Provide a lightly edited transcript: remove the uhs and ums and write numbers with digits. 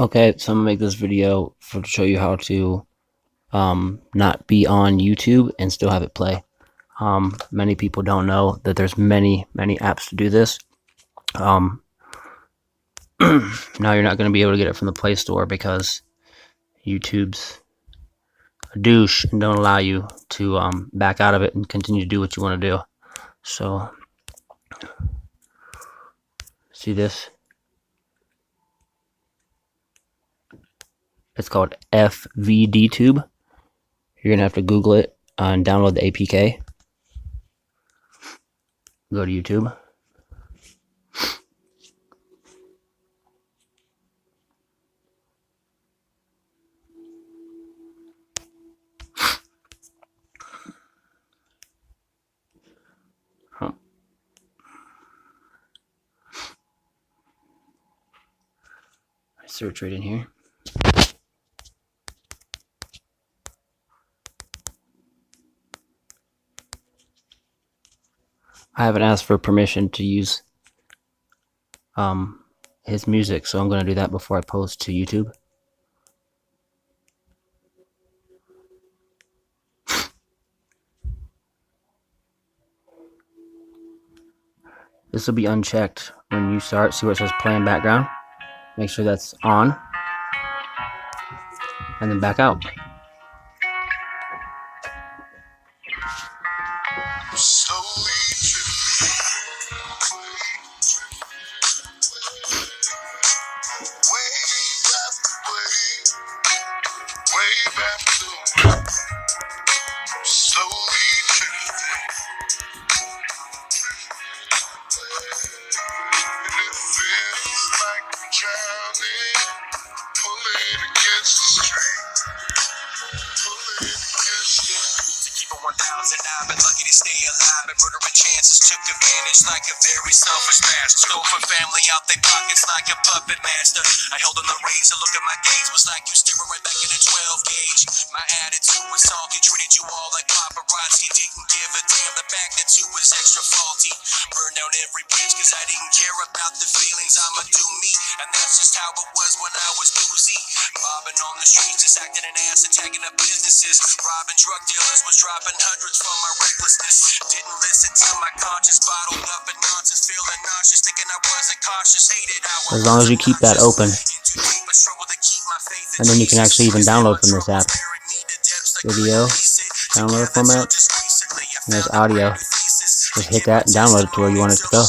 Okay, so I'm gonna make this video to show you how to not be on YouTube and still have it play. Many people don't know that there's many apps to do this. Now you're not gonna be able to get it from the Play Store because YouTube's a douche and don't allow you to back out of it and continue to do what you want to do. So see this? It's called FVDTube. You're gonna have to Google it and download the APK. Go to YouTube. I search right in here. I haven't asked for permission to use his music, so I'm going to do that before I post to YouTube. This will be unchecked when you start. See where it says play in background? Make sure that's on, and then back out. I've been lucky to stay alive, but murdering chances took advantage like a very selfish bastard. Stole from family out their pockets like a puppet master. I held on the razor, look at my gaze was like you staring right back at a 12 gauge. My attitude was salty, treated you all like paparazzi. Didn't give a damn, the magnitude was extra faulty. Burned down every bridge cause I didn't care about the feelings. I'ma do me, and that's just how it was when I was boozy. Mobbing on the streets, just acting an ass, attacking up businesses. Robbing drug dealers, was dropping hundreds from my recklessness. Didn't listen to my conscience, bottled up and nonsense. Feeling nauseous, thinking I wasn't cautious. Hated how as long as you keep that open. And then you can actually even download from this app. Video, download format, and there's audio. Just hit that and download it to where you want it to go.